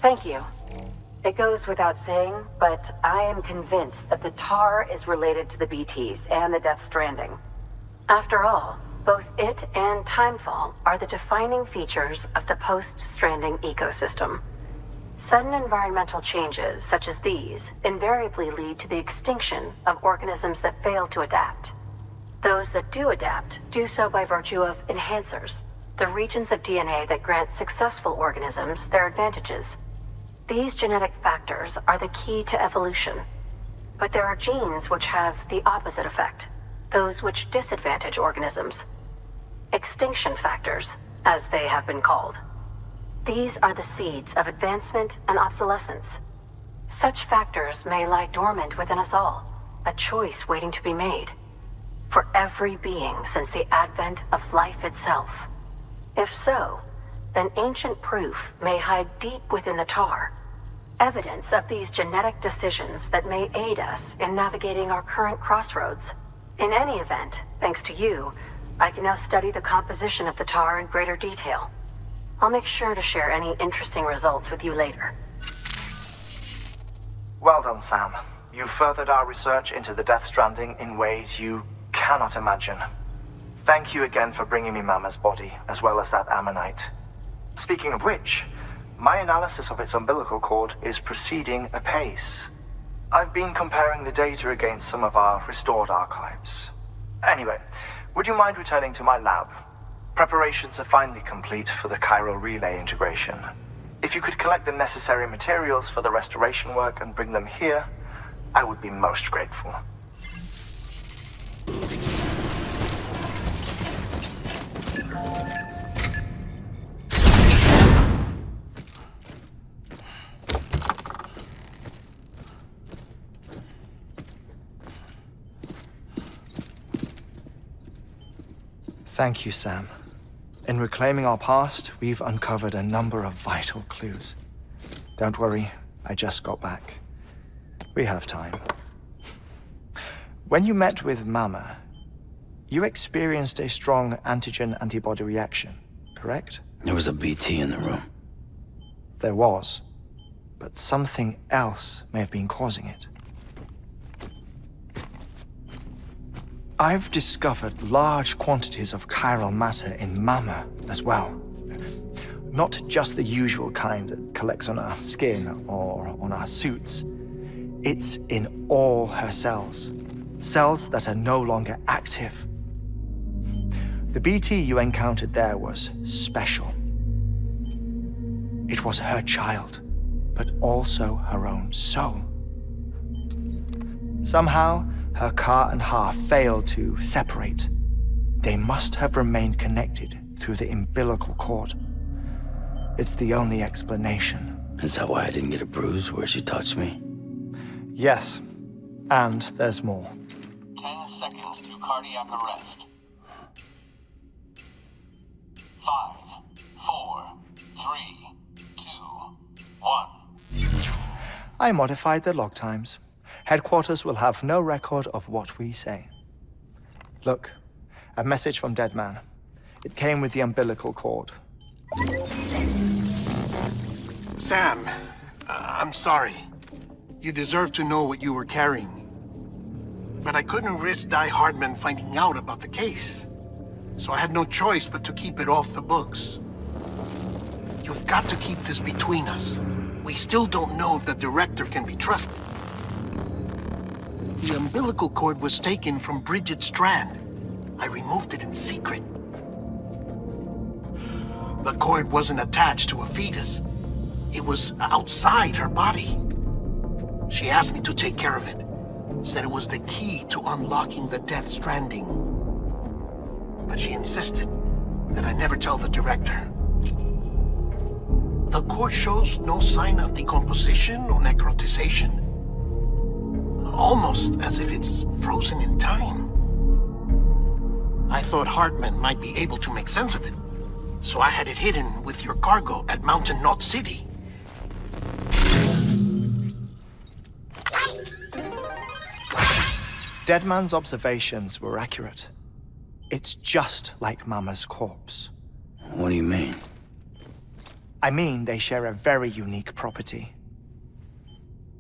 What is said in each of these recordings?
Thank you. It goes without saying, but I am convinced that the tar is related to the BTs and the Death Stranding. After all, both it and Timefall are the defining features of the post-Stranding ecosystem. Sudden environmental changes such as these invariably lead to the extinction of organisms that fail to adapt. Those that do adapt do so by virtue of enhancers, the regions of DNA that grant successful organisms their advantages. These genetic factors are the key to evolution. But there are genes which have the opposite effect, those which disadvantage organisms. Extinction factors, as they have been called. These are the seeds of advancement and obsolescence. Such factors may lie dormant within us all, a choice waiting to be made. For every being since the advent of life itself. If so, then ancient proof may hide deep within the tar. Evidence of these genetic decisions that may aid us in navigating our current crossroads. In any event, thanks to you, I can now study the composition of the tar in greater detail. I'll make sure to share any interesting results with you later. Well done, Sam. You furthered our research into the Death Stranding in ways you cannot imagine. Thank you again for bringing me Mama's body, as well as that ammonite. Speaking of which, my analysis of its umbilical cord is proceeding apace. I've been comparing the data against some of our restored archives. Anyway, would you mind returning to my lab? Preparations are finally complete for the chiral relay integration. If you could collect the necessary materials for the restoration work and bring them here, I would be most grateful. Thank you, Sam. In reclaiming our past, we've uncovered a number of vital clues. Don't worry, I just got back. We have time. When you met with Mama, you experienced a strong antigen-antibody reaction, correct? There was a BT in the room. There was, but something else may have been causing it. I've discovered large quantities of chiral matter in Mama as well. Not just the usual kind that collects on our skin or on our suits. It's in all her cells. Cells that are no longer active. The BT you encountered there was special. It was her child, but also her own soul. Somehow, her car and half failed to separate. They must have remained connected through the umbilical cord. It's the only explanation. Is that why I didn't get a bruise where she touched me? Yes, and there's more. 10 seconds to cardiac arrest. 5, 4, 3, 2, 1. I modified the log times. Headquarters will have no record of what we say. Look, a message from Deadman. It came with the umbilical cord. Sam, I'm sorry. You deserve to know what you were carrying. But I couldn't risk Heartman finding out about the case. So I had no choice but to keep it off the books. You've got to keep this between us. We still don't know if the director can be trusted. The umbilical cord was taken from Bridget Strand. I removed it in secret. The cord wasn't attached to a fetus. It was outside her body. She asked me to take care of it. Said it was the key to unlocking the Death Stranding. But she insisted that I never tell the director. The cord shows no sign of decomposition or necrotization. Almost as if it's frozen in time. I thought Heartman might be able to make sense of it, so I had it hidden with your cargo at Mountain Knot City. Deadman's observations were accurate. It's just like Mama's corpse. What do you mean? I mean, they share a very unique property.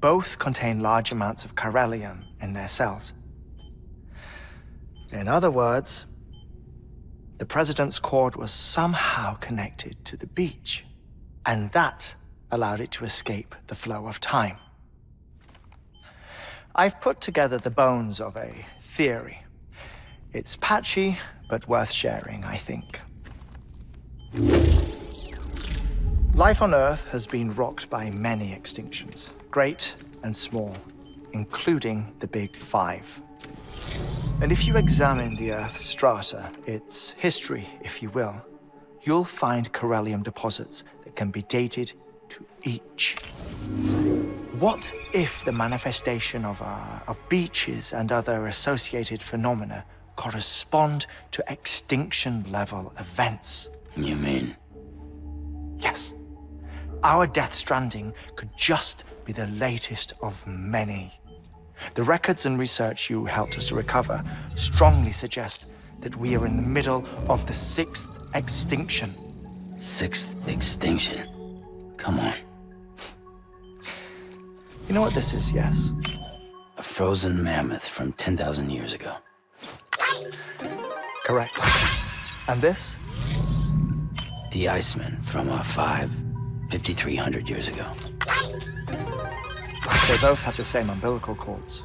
Both contain large amounts of chiralium in their cells. In other words, the President's cord was somehow connected to the beach, and that allowed it to escape the flow of time. I've put together the bones of a theory. It's patchy, but worth sharing, I think. Life on Earth has been rocked by many extinctions, great and small, including the Big Five. And if you examine the Earth's strata, its history, if you will, you'll find chiralium deposits that can be dated to each. What if the manifestation of beaches and other associated phenomena correspond to extinction-level events? You mean? Yes. Our Death Stranding could just be the latest of many. The records and research you helped us to recover strongly suggest that we are in the middle of the 6th extinction. 6th extinction? Come on. You know what this is, yes? A frozen mammoth from 10,000 years ago. Correct. And this? The Iceman from 5,300 years ago. They both have the same umbilical cords.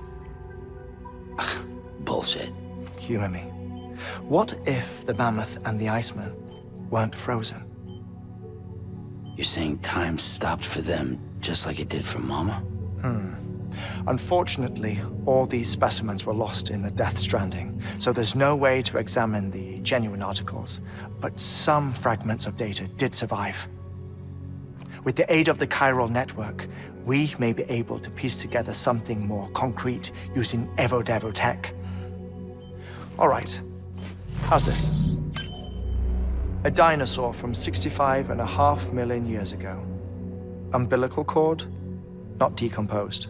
Bullshit. Humor me. What if the mammoth and the Iceman weren't frozen? You're saying time stopped for them just like it did for Mama? Unfortunately, all these specimens were lost in the Death Stranding, so there's no way to examine the genuine articles, but some fragments of data did survive. With the aid of the chiral network, we may be able to piece together something more concrete using Evo-Devo tech. All right, how's this? A dinosaur from 65.5 million years ago. Umbilical cord, not decomposed.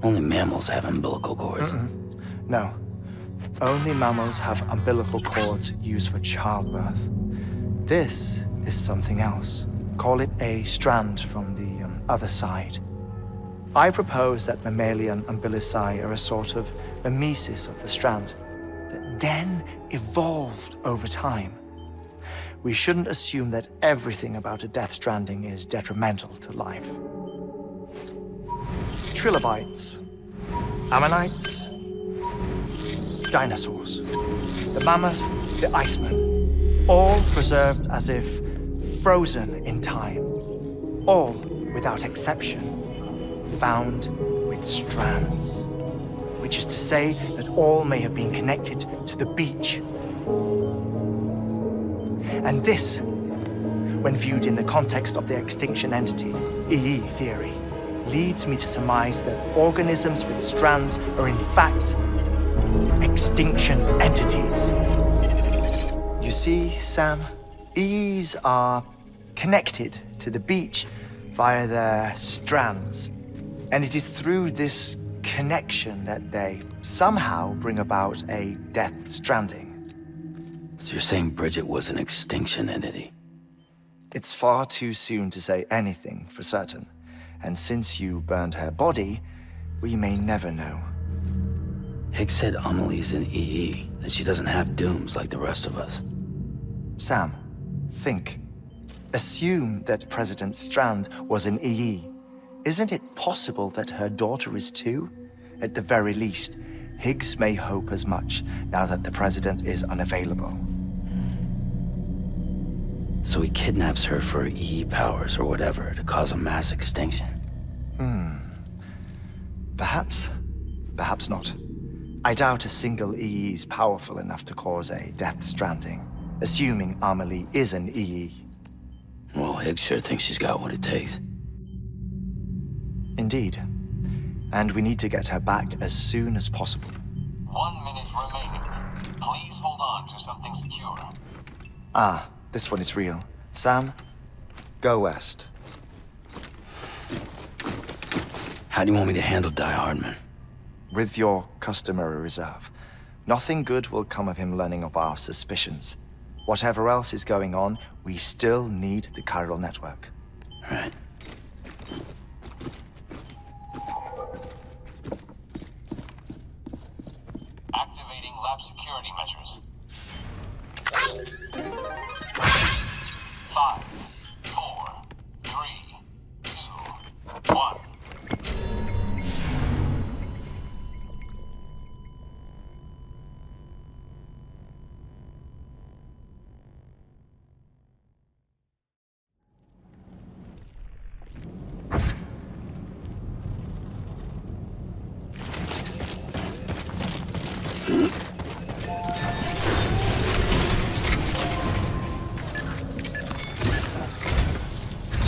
Only mammals have umbilical cords. No, only mammals have umbilical cords used for childbirth. This is something else. Call it a strand from the other side. I propose that mammalian umbilici are a sort of mimesis of the strand that then evolved over time. We shouldn't assume that everything about a Death Stranding is detrimental to life. Trilobites, ammonites, dinosaurs, the mammoth, the Iceman, all preserved as if frozen in time, all, without exception, found with strands, which is to say that all may have been connected to the beach. And this, when viewed in the context of the extinction entity, EE theory, leads me to surmise that organisms with strands are in fact extinction entities. You see, Sam, EEs are connected to the beach via their strands. And it is through this connection that they somehow bring about a Death Stranding. So you're saying Bridget was an extinction entity? It's far too soon to say anything for certain. And since you burned her body, we may never know. Higgs said Amelie's an EE, that she doesn't have dooms like the rest of us. Sam, think. Assume that President Strand was an EE. Isn't it possible that her daughter is too? At the very least, Higgs may hope as much now that the President is unavailable. So he kidnaps her for EE powers or whatever to cause a mass extinction. Perhaps. Perhaps not. I doubt a single EE is powerful enough to cause a Death Stranding, assuming Amelie is an EE. Well, Higgs sure thinks she's got what it takes. Indeed. And we need to get her back as soon as possible. 1 minute remaining. Please hold on to something secure. Ah, this one is real. Sam, go west. How do you want me to handle Heartman? With your customary reserve. Nothing good will come of him learning of our suspicions. Whatever else is going on, we still need the chiral network. Right. Activating lab security measures. 5, 4, 3, 2, 1.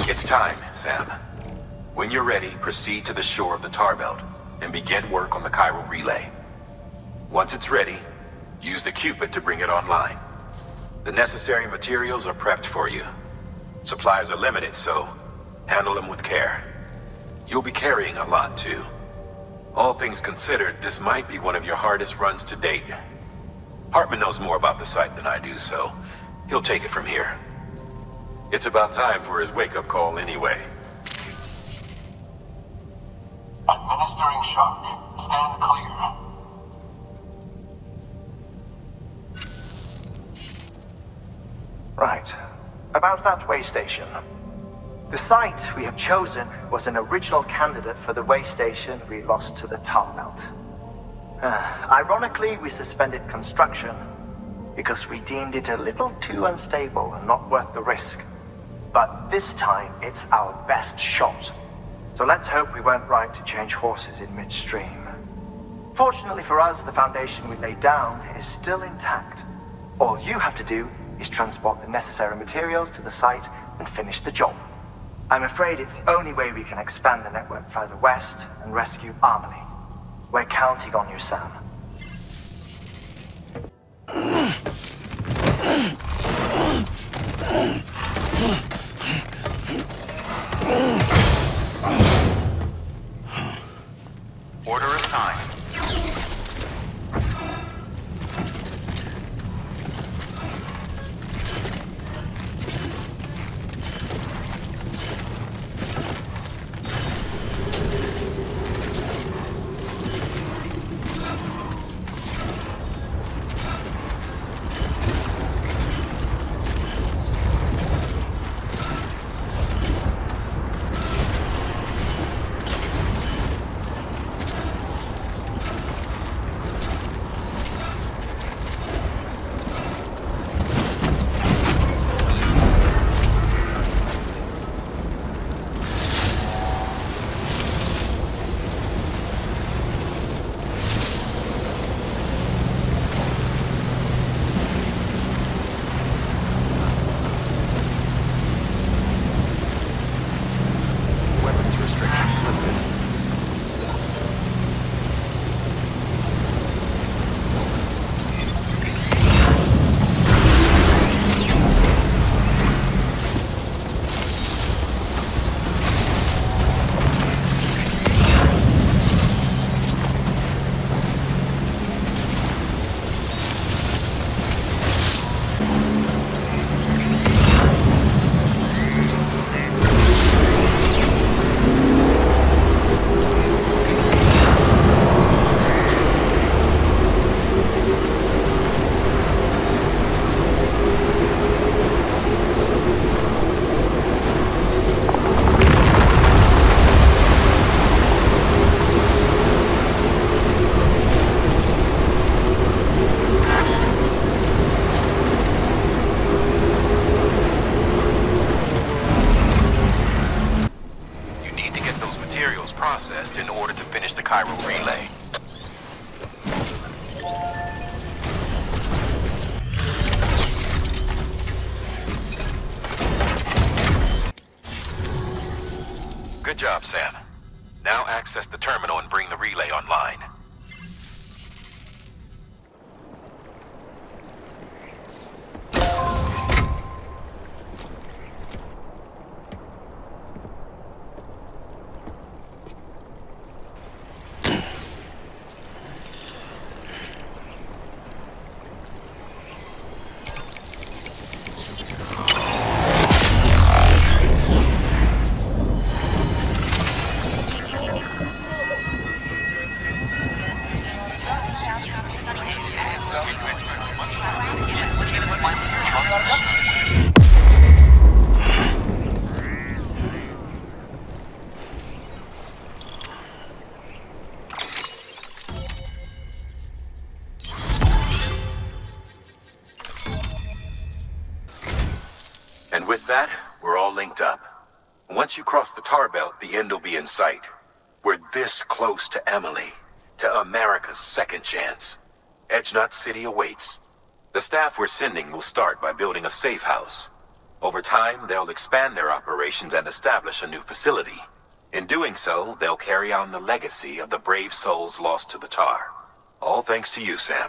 It's time, Sam. When you're ready, proceed to the shore of the tar belt and begin work on the chiral relay. Once it's ready, use the Cupid to bring it online. The necessary materials are prepped for you. Supplies are limited, so handle them with care. You'll be carrying a lot, too. All things considered, this might be one of your hardest runs to date. Heartman knows more about the site than I do, so he'll take it from here. It's about time for his wake-up call anyway. Administering shock. Stand clear. Right. About that way station. The site we have chosen was an original candidate for the way station we lost to the tar belt. Ironically, we suspended construction because we deemed it a little too unstable and not worth the risk. But this time, it's our best shot. So let's hope we weren't right to change horses in midstream. Fortunately for us, the foundation we laid down is still intact. All you have to do is transport the necessary materials to the site and finish the job. I'm afraid it's the only way we can expand the network further west and rescue Harmony. We're counting on you, Sam. Order assigned. Processed in order to finish the chiral relay. Good job, Sam. Now access the terminal and bring the relay online. And with that, we're all linked up. Once you cross the tar belt, the end will be in sight. We're this close to Emily, to America's second chance. Edgenut City awaits. The staff we're sending will start by building a safe house. Over time, they'll expand their operations and establish a new facility. In doing so, they'll carry on the legacy of the brave souls lost to the tar. All thanks to you, Sam.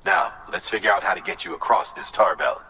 Now, let's figure out how to get you across this tar belt.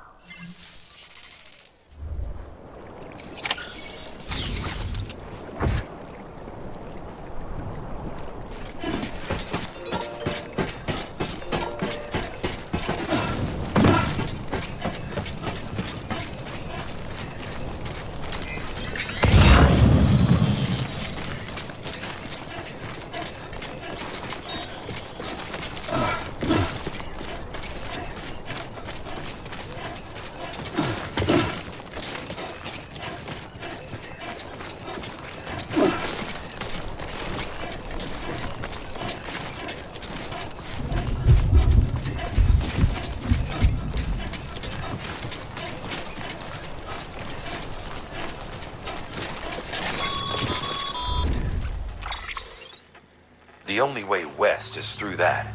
The only way west is through that.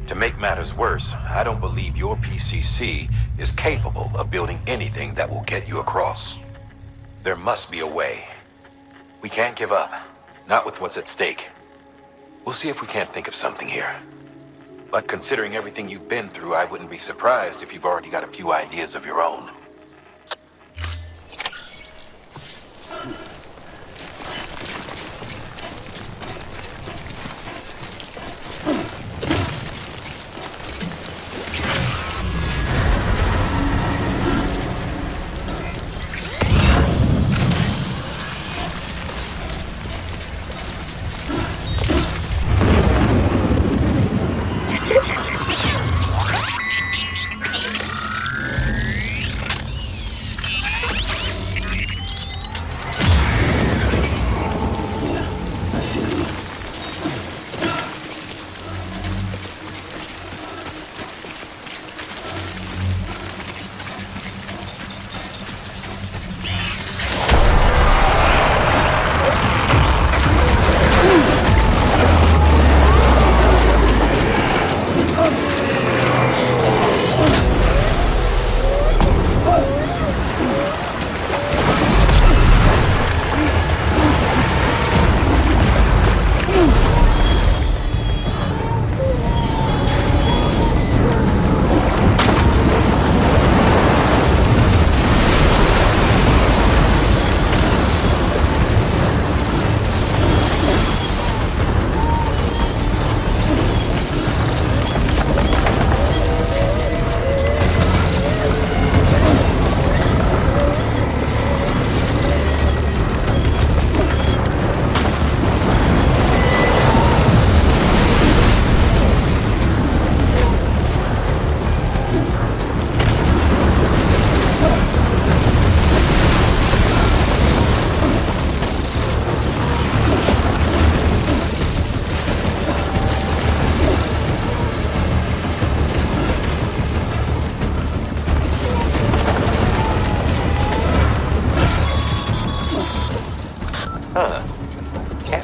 To make matters worse, I don't believe your PCC is capable of building anything that will get you across. There must be a way. We can't give up, not with what's at stake. We'll see if we can't think of something here. But considering everything you've been through, I wouldn't be surprised if you've already got a few ideas of your own.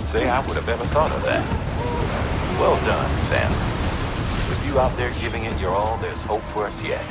Say I would have ever thought of that. Well done, Sam. With you out there giving it your all, there's hope for us yet.